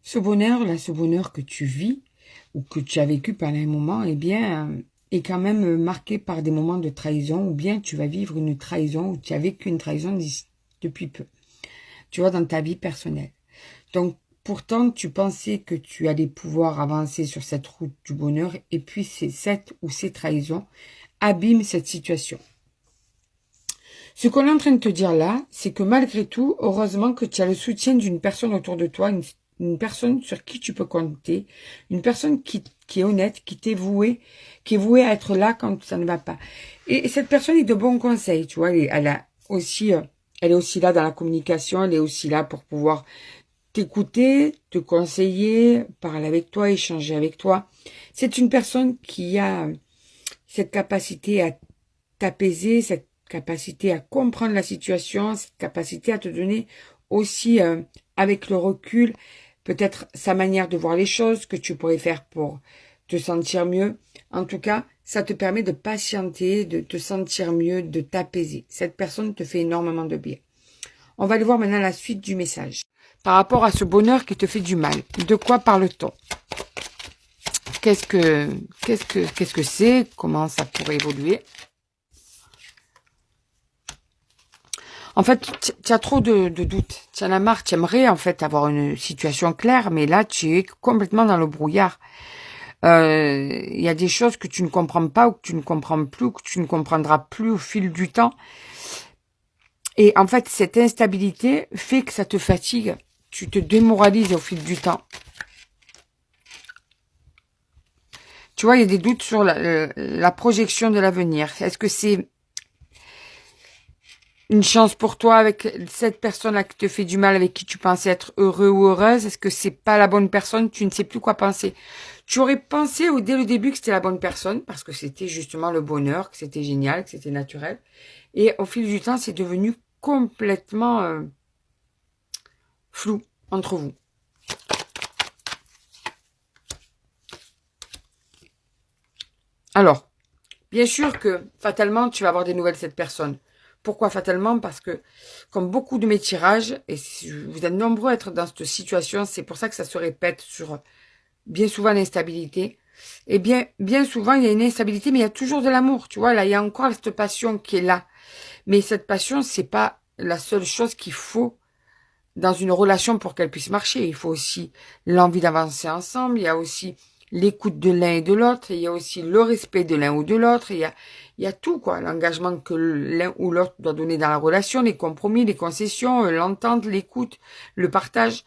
Ce bonheur, là, ce bonheur que tu vis ou que tu as vécu pendant un moment, eh bien, est quand même marqué par des moments de trahison ou bien tu vas vivre une trahison ou tu as vécu une trahison depuis peu, tu vois, dans ta vie personnelle. Donc, pourtant, tu pensais que tu allais pouvoir avancer sur cette route du bonheur et puis cette ou ces trahisons abîment cette situation. Ce qu'on est en train de te dire là, c'est que malgré tout, heureusement que tu as le soutien d'une personne autour de toi, une personne sur qui tu peux compter, une personne qui est honnête, qui est vouée à être là quand ça ne va pas. Et cette personne est de bons conseils, tu vois, elle est aussi là dans la communication, elle est aussi là pour pouvoir t'écouter, te conseiller, parler avec toi, échanger avec toi. C'est une personne qui a cette capacité à t'apaiser, cette capacité à comprendre la situation, cette capacité à te donner aussi, avec le recul, peut-être sa manière de voir les choses, que tu pourrais faire pour te sentir mieux. En tout cas, ça te permet de patienter, de te sentir mieux, de t'apaiser. Cette personne te fait énormément de bien. On va aller voir maintenant la suite du message. Par rapport à ce bonheur qui te fait du mal, de quoi parle-t-on? Qu'est-ce que c'est? Comment ça pourrait évoluer? En fait, tu as trop de doutes. Tu en as marre. Tu aimerais en fait avoir une situation claire, mais là, tu es complètement dans le brouillard. Il y a des choses que tu ne comprends pas ou que tu ne comprends plus ou que tu ne comprendras plus au fil du temps. Et en fait, cette instabilité fait que ça te fatigue. Tu te démoralises au fil du temps. Tu vois, il y a des doutes sur la projection de l'avenir. Est-ce que c'est une chance pour toi avec cette personne-là qui te fait du mal, avec qui tu pensais être heureux ou heureuse? Est-ce que c'est pas la bonne personne? Tu ne sais plus quoi penser. Tu aurais pensé dès le début que c'était la bonne personne, parce que c'était justement le bonheur, que c'était génial, que c'était naturel. Et au fil du temps, c'est devenu complètement flou entre vous. Alors, bien sûr que fatalement, tu vas avoir des nouvelles de cette personne. Pourquoi fatalement? Parce que, comme beaucoup de mes tirages, et vous êtes nombreux à être dans cette situation, c'est pour ça que ça se répète sur bien souvent l'instabilité. Et bien souvent, il y a une instabilité, mais il y a toujours de l'amour. Tu vois, là, il y a encore cette passion qui est là. Mais cette passion, c'est pas la seule chose qu'il faut dans une relation pour qu'elle puisse marcher. Il faut aussi l'envie d'avancer ensemble. Il y a aussi l'écoute de l'un et de l'autre. Il y a aussi le respect de l'un ou de l'autre. Il y a tout, quoi. L'engagement que l'un ou l'autre doit donner dans la relation, les compromis, les concessions, l'entente, l'écoute, le partage.